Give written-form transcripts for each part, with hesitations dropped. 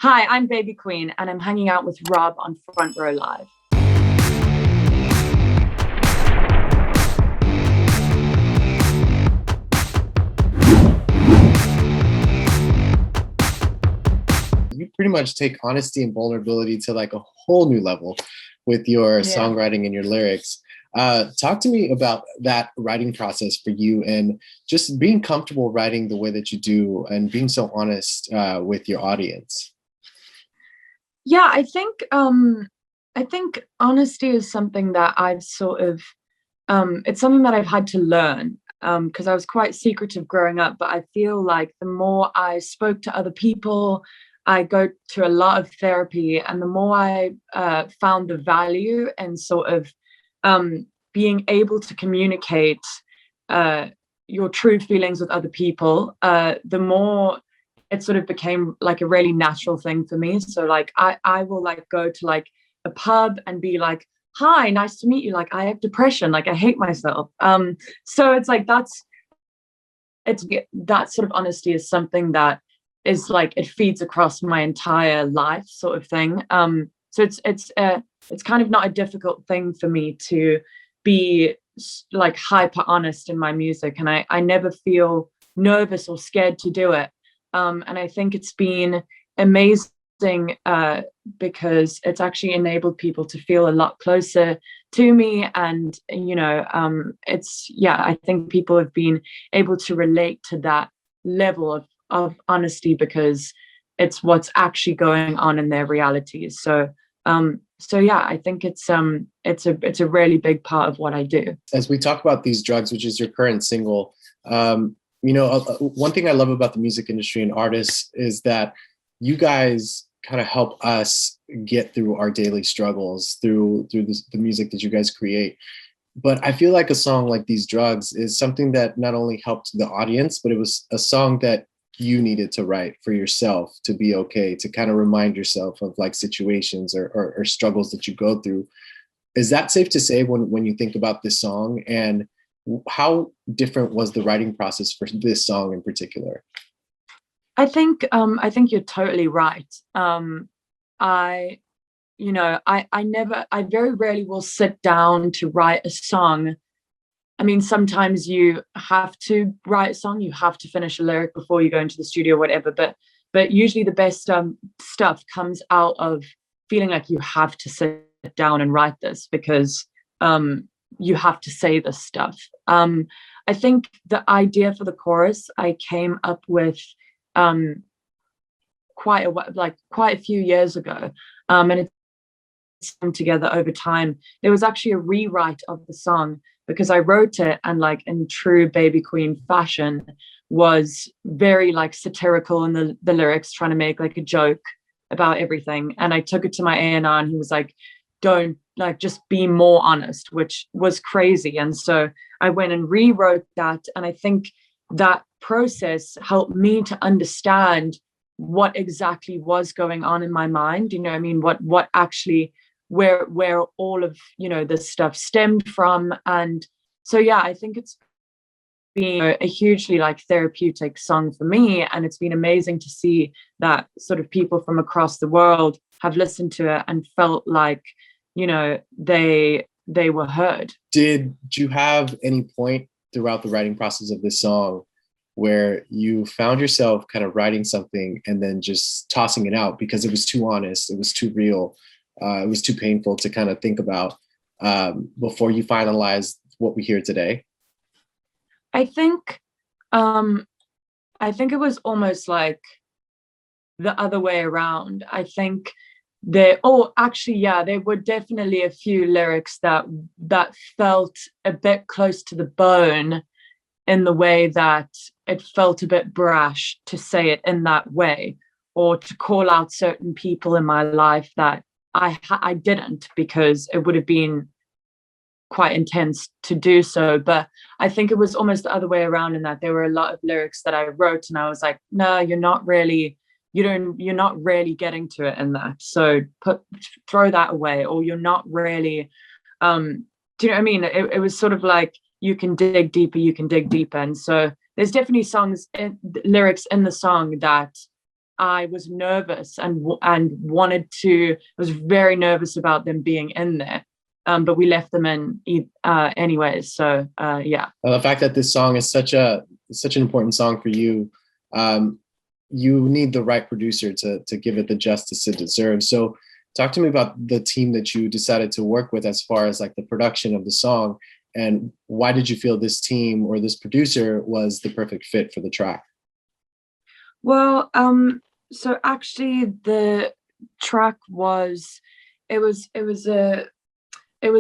Hi, I'm Baby Queen, and I'm hanging out with Rob on Front Row Live. You pretty much take honesty and vulnerability to like a whole new level with your songwriting and your lyrics. Talk to me about that writing process for you and just being comfortable writing the way that you do and being so honest with your audience. Yeah, I think honesty is something that I've sort of it's something that I've had to learn because I was quite secretive growing up, but I feel like the more I spoke to other people, I go to a lot of therapy, and the more I found the value in sort of being able to communicate your true feelings with other people, the more it sort of became like a really natural thing for me. So like I will like go to like a pub and be like, hi, nice to meet you. Like I have depression, like I hate myself. So it's like that sort of honesty is something that is like it feeds across my entire life sort of thing. So it's kind of not a difficult thing for me to be like hyper honest in my music, and I never feel nervous or scared to do it. And I think it's been amazing because it's actually enabled people to feel a lot closer to me. And, I think people have been able to relate to that level of honesty because it's what's actually going on in their realities. So I think it's a really big part of what I do. As we talk about These Drugs, which is your current single, one thing I love about the music industry and artists is that you guys kind of help us get through our daily struggles through the music that you guys create. But I feel like a song like These Drugs is something that not only helped the audience, but it was a song that you needed to write for yourself to be okay, to kind of remind yourself of like situations or struggles that you go through. Is that safe to say when you think about this song? And how different was the writing process for this song in particular? I think you're totally right. I very rarely will sit down to write a song. I mean, sometimes you have to write a song, you have to finish a lyric before you go into the studio or whatever, but usually the best stuff comes out of feeling like you have to sit down and write this because you have to say this stuff. I think the idea for the chorus I came up with quite a few years ago, and it's come together over time. There was actually a rewrite of the song because I wrote it and like in true Baby Queen fashion was very like satirical in the lyrics, trying to make like a joke about everything. And I took it to my A&R and he was like, don't like just be more honest, which was crazy. And so I went and rewrote that, and I think that process helped me to understand what exactly was going on in my mind. I mean, what actually where all of this stuff stemmed from. And so I think it's been a hugely like therapeutic song for me, and it's been amazing to see that sort of people from across the world have listened to it and felt like they were heard. Did you have any point throughout the writing process of this song where you found yourself kind of writing something and then just tossing it out because it was too honest, it was too real, it was too painful to kind of think about before you finalized what we hear today? I think it was almost like the other way around. I think there were definitely a few lyrics that felt a bit close to the bone in the way that it felt a bit brash to say it in that way, or to call out certain people in my life that I didn't, because it would have been quite intense to do so. But I think it was almost the other way around, in that there were a lot of lyrics that I wrote and I was like, no, you're not really getting to it in that, so throw that away, or you're not really do you know what I mean? It was sort of like, you can dig deeper. And so there's definitely lyrics in the song that I was nervous and wanted to. I was very nervous about them being in there, but we left them in anyways. So yeah. Well, the fact that this song is such an important song for you, you need the right producer to give it the justice it deserves. So talk to me about the team that you decided to work with as far as like the production of the song, and why did you feel this team or this producer was the perfect fit for the track? Well, so actually the track was, it was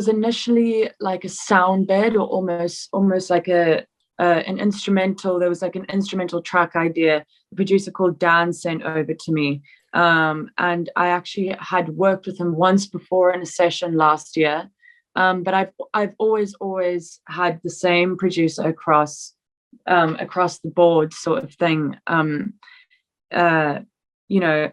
initially like a sound bed, or almost like an instrumental. There was like an instrumental track idea. The producer called Dan sent over to me, and I actually had worked with him once before in a session last year, but I've always had the same producer across the board, sort of thing. You know,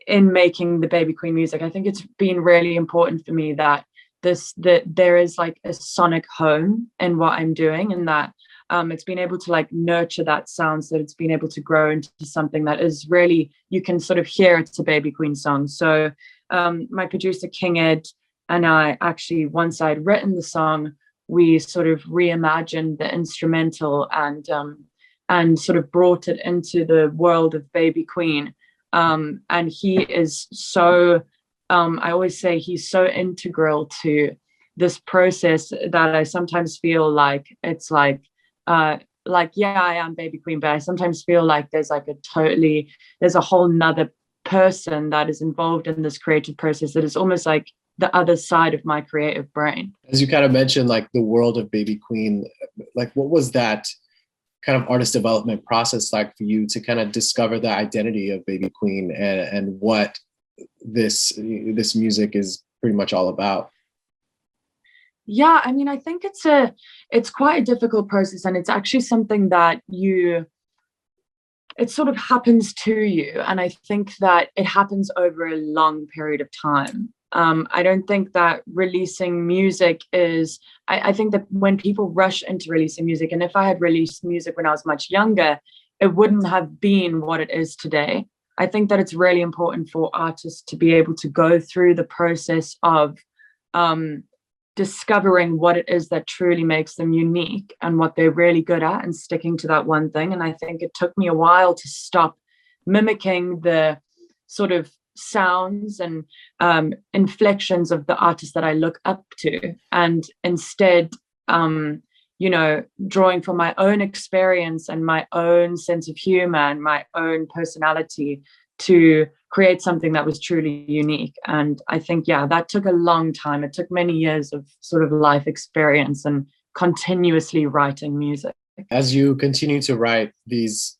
in making the Baby Queen music, I think it's been really important for me that there is like a sonic home in what I'm doing, and that it's been able to like nurture that sound, so that it's been able to grow into something that is really, you can sort of hear it's a Baby Queen song. So my producer King Ed and I actually, once I'd written the song, we sort of reimagined the instrumental and sort of brought it into the world of Baby Queen. And he is so, I always say he's so integral to this process that I sometimes feel like it's like, yeah, I am Baby Queen, but I sometimes feel like there's a whole nother person that is involved in this creative process that is almost like the other side of my creative brain. As you kind of mentioned, like the world of Baby Queen, like what was that kind of artist development process like for you to kind of discover the identity of Baby Queen and what this music is pretty much all about? Yeah, I mean, I think it's quite a difficult process, and it's actually something that it sort of happens to you. And I think that it happens over a long period of time. I don't think that releasing music is, I think that when people rush into releasing music, and if I had released music when I was much younger, it wouldn't have been what it is today. I think that it's really important for artists to be able to go through the process of discovering what it is that truly makes them unique and what they're really good at, and sticking to that one thing. And I think it took me a while to stop mimicking the sort of sounds and inflections of the artists that I look up to, and instead drawing from my own experience and my own sense of humor and my own personality to create something that was truly unique. And I think, yeah, that took a long time. It took many years of sort of life experience and continuously writing music. As you continue to write these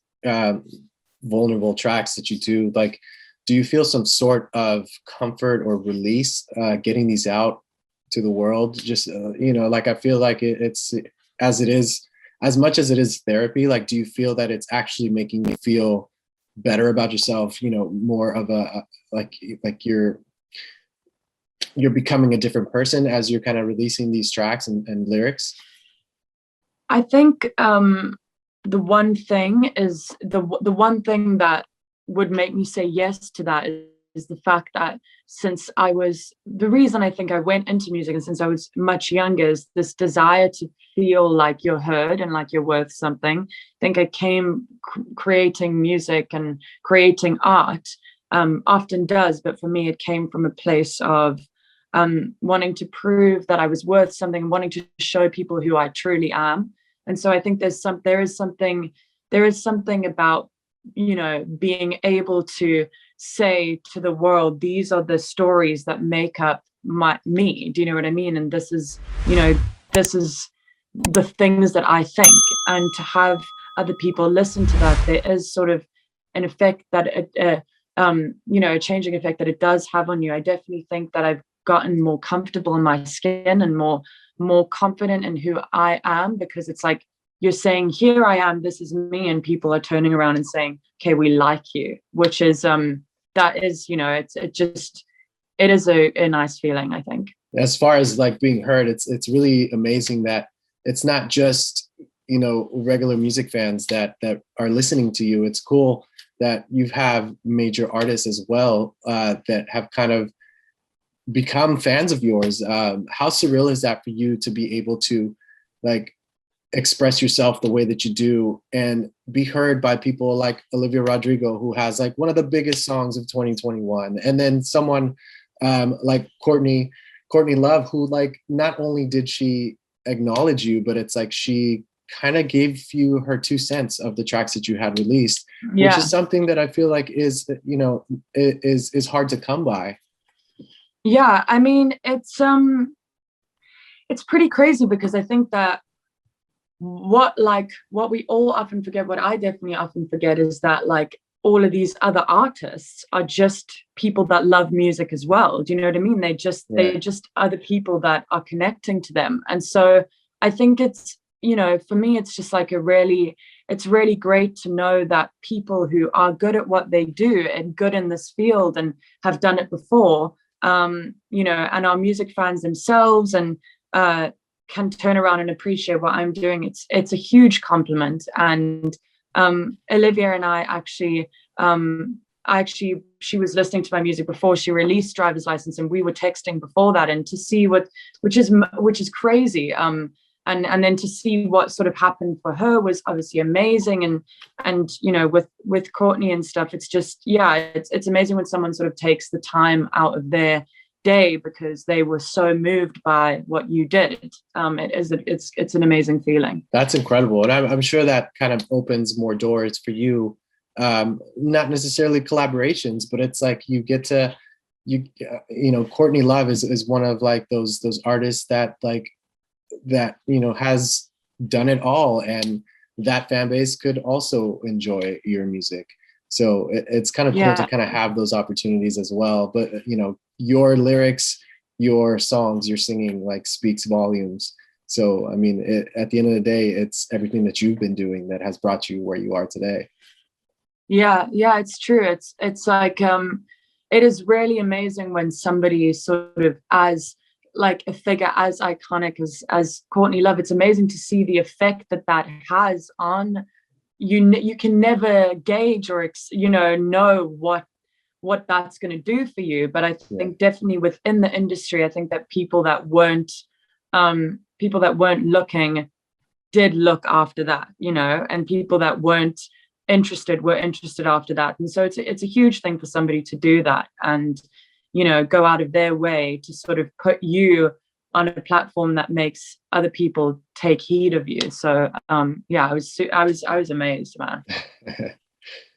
vulnerable tracks that you do, like, do you feel some sort of comfort or release getting these out to the world? Just, like, I feel like it's, as it is, as much as it is therapy, like, do you feel that it's actually making you feel better about yourself, more of a, like you're becoming a different person as you're kind of releasing these tracks and lyrics? I think the one thing is the one thing that would make me say yes to that is the fact that since the reason I think I went into music, and since I was much younger, is this desire to feel like you're heard and like you're worth something. I think I came creating music and creating art often does, but for me it came from a place of wanting to prove that I was worth something, wanting to show people who I truly am. And so I think there is something about being able to say to the world, these are the stories that make up me. Do you know what I mean? And this is the things that I think. And to have other people listen to that, there is sort of an effect that a changing effect that it does have on you. I definitely think that I've gotten more comfortable in my skin and more confident in who I am, because it's like you're saying, here I am, this is me, and people are turning around and saying, okay, we like you, which is that is, it is a nice feeling, I think. As far as like being heard, it's really amazing that it's not just regular music fans that are listening to you. It's cool that you have major artists as well that have kind of become fans of yours. How surreal is that for you to be able to like express yourself the way that you do and be heard by people like Olivia Rodrigo, who has like one of the biggest songs of 2021, and then someone like Courtney Love, who like not only did she acknowledge you, but it's like she kind of gave you her 2 cents of the tracks that you had released, which is something that I feel like is, you know, is hard to come by. Yeah, I mean, it's pretty crazy, because I think that what we all often forget, what I definitely often forget, is that like all of these other artists are just people that love music as well. Do you know what I mean? They're just other people that are connecting to them. And so I think it's, you know, for me, it's just like it's really great to know that people who are good at what they do and good in this field and have done it before, you know, and are music fans themselves, and can turn around and appreciate what I'm doing. It's a huge compliment. And Olivia and I actually, she was listening to my music before she released Driver's License, and we were texting before that, and to see which is crazy. And then to see what sort of happened for her was obviously amazing. And you know, with Courtney and stuff, it's just, yeah, it's amazing when someone sort of takes the time out of their day because they were so moved by what you did. It's an amazing feeling. That's incredible. And I'm sure that kind of opens more doors for you. Not necessarily collaborations, but it's like you get to, you know, Courtney Love is one of like those artists that you know has done it all, and that fan base could also enjoy your music. So it's kind of cool to kind of have those opportunities as well. But you know, your lyrics, your songs, your singing like speaks volumes. So I mean, at the end of the day, it's everything that you've been doing that has brought you where you are today. Yeah, it's true. It's like it is really amazing when somebody is sort of as like a figure as iconic as Courtney Love. It's amazing to see the effect that has on you. You can never gauge or know what that's going to do for you. But I think definitely within the industry, I think that people that weren't looking did look after that, you know, and people that weren't interested were interested after that. And so it's a huge thing for somebody to do that, and you know, go out of their way to sort of put you on a platform that makes other people take heed of you. So I was amazed, man.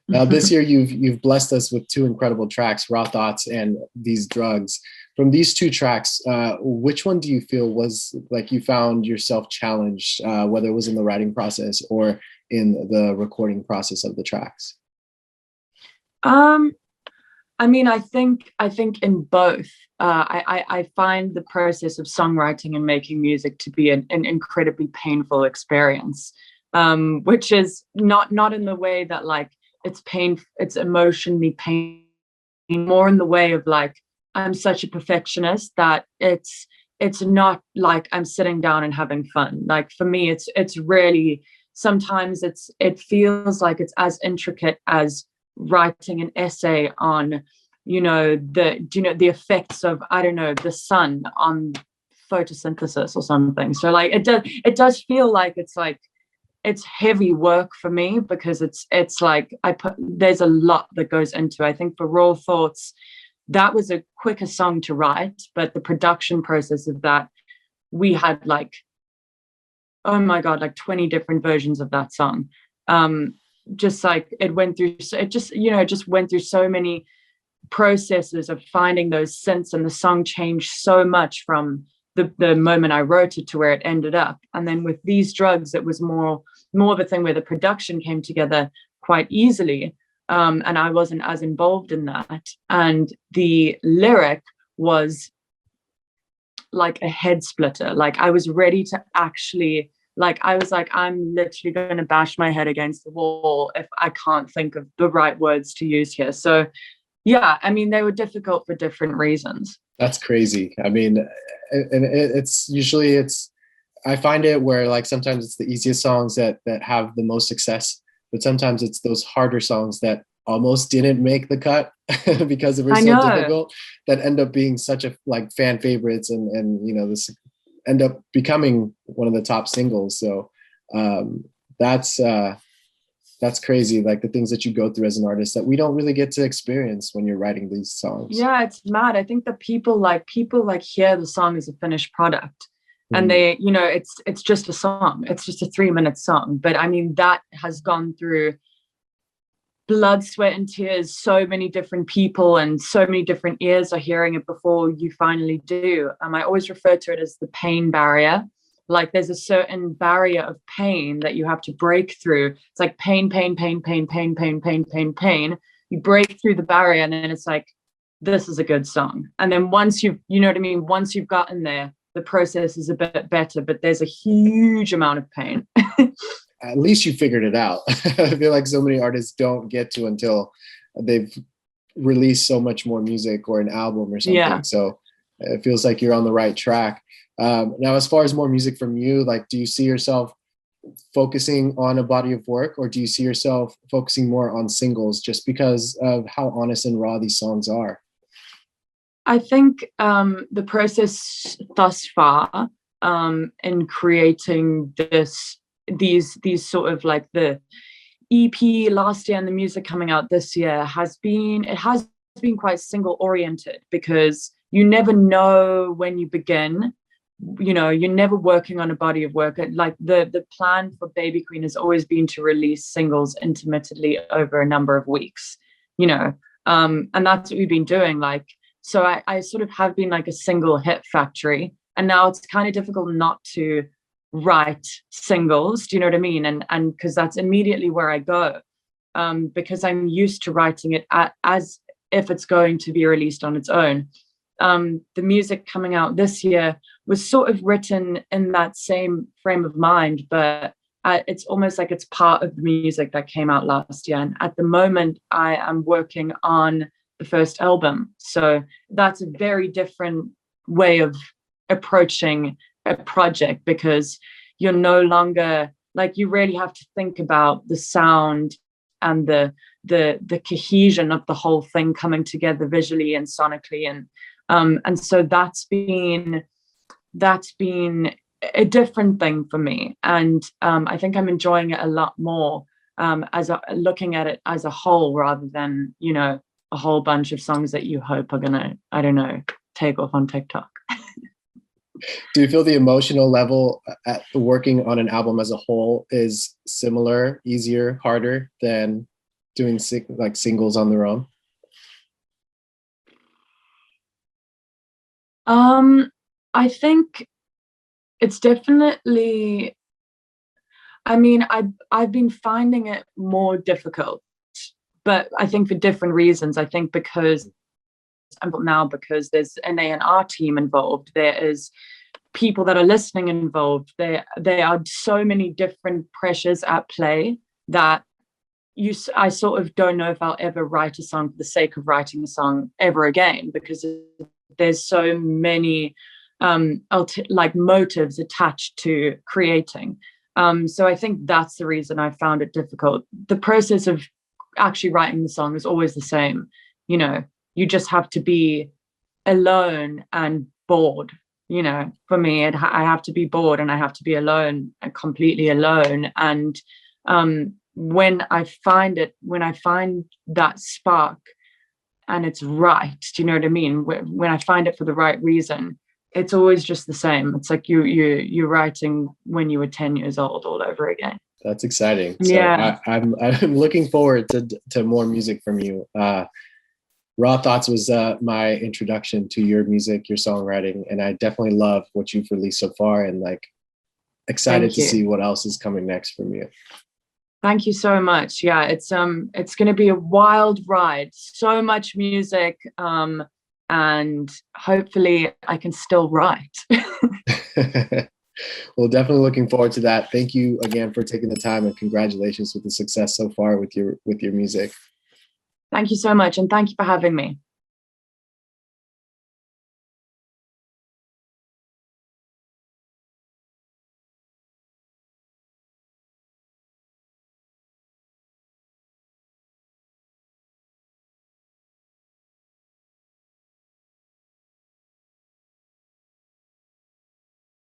Now this year you've blessed us with 2 incredible tracks, Raw Thoughts and These Drugs. From these 2 tracks, which one do you feel was like you found yourself challenged, whether it was in the writing process or in the recording process of the tracks? I mean, I think in both. I find the process of songwriting and making music to be an incredibly painful experience, which is not in the way that like it's emotionally painful, more in the way of like I'm such a perfectionist that it's not like I'm sitting down and having fun. Like for me, it's really, sometimes it feels like it's as intricate as writing an essay on, the effects of, I don't know, the sun on photosynthesis or something. So like it does feel like it's heavy work for me, because it's like there's a lot that goes into it. I think for Raw Thoughts, that was a quicker song to write, but the production process of that, we had like, oh my God, like 20 different versions of that song. Just like it went through so many processes of finding those synths, and the song changed so much from the moment I wrote it to where it ended up. And then with These Drugs, it was more of a thing where the production came together quite easily, and I wasn't as involved in that. And the lyric was like a head splitter. Like I was ready to actually, like I was like, I'm literally going to bash my head against the wall if I can't think of the right words to use here. So yeah, I mean, they were difficult for different reasons. That's crazy. I mean, and it's usually I find it where like sometimes it's the easiest songs that have the most success, but sometimes it's those harder songs that almost didn't make the cut because they were so difficult, that end up being such a like fan favorites, and you know, this end up becoming one of the top singles. So that's crazy, like the things that you go through as an artist that we don't really get to experience when you're writing these songs. Yeah, it's mad. I think that people hear the song as a finished product, and they, you know, it's just a song. It's just a 3-minute song. But I mean, that has gone through blood, sweat, and tears. So many different people and so many different ears are hearing it before you finally do. I always refer to it as the pain barrier. Like there's a certain barrier of pain that you have to break through. It's like pain, pain, pain, pain, pain, pain, pain, pain, pain. You break through the barrier, and then it's like, this is a good song. And then once you know what I mean? Once you've gotten there, the process is a bit better, but there's a huge amount of pain. At least you figured it out. I feel like so many artists don't get to until they've released so much more music or an album or something. Yeah. So it feels like you're on the right track. Now, as far as more music from you, like, do you see yourself focusing on a body of work, or do you see yourself focusing more on singles just because of how honest and raw these songs are? I think the process thus far in creating these sort of like the EP last year and the music coming out this year has been quite single oriented, because you never know when you begin. You know, you're never working on a body of work. Like the plan for Baby Queen has always been to release singles intermittently over a number of weeks, you know, and that's what we've been doing. Like, so I sort of have been like a single hit factory, and now it's kind of difficult not to write singles. Do you know what I mean? And because that's immediately where I go, because I'm used to writing it as if it's going to be released on its own. The music coming out this year was sort of written in that same frame of mind, but it's almost like it's part of the music that came out last year. And at the moment, I am working on the first album. So that's a very different way of approaching a project, because you're no longer like, you really have to think about the sound and the cohesion of the whole thing coming together visually and sonically, and so that's been a different thing for me, and I think I'm enjoying it a lot more looking at it as a whole, rather than, you know, a whole bunch of songs that you hope are gonna, I don't know, take off on TikTok. Do you feel the emotional level at working on an album as a whole is similar, easier, harder than doing like singles on their own? I think it's definitely, I mean, I've been finding it more difficult, but I think for different reasons. I think because there's an A&R team involved, there is people that are listening involved, there are so many different pressures at play that I sort of don't know if I'll ever write a song for the sake of writing a song ever again, because there's so many like motives attached to creating. So I think that's the reason I found it difficult. The process of actually writing the song is always the same. You know, you just have to be alone and bored. You know, for me, I have to be bored and I have to be alone and completely alone. And when I find that spark and it's right, do you know what I mean? When I find it for the right reason, it's always just the same. It's like you're writing when you were 10 years old all over again. That's exciting. So yeah, I'm looking forward to more music from you. Raw Thoughts was my introduction to your music, your songwriting, and I definitely love what you've released so far, and like excited to see what else is coming next from you. Thank you so much. Yeah, it's going to be a wild ride. So much music, and hopefully I can still write. Well, definitely looking forward to that. Thank you again for taking the time, and congratulations with the success so far with your music. Thank you so much, and thank you for having me.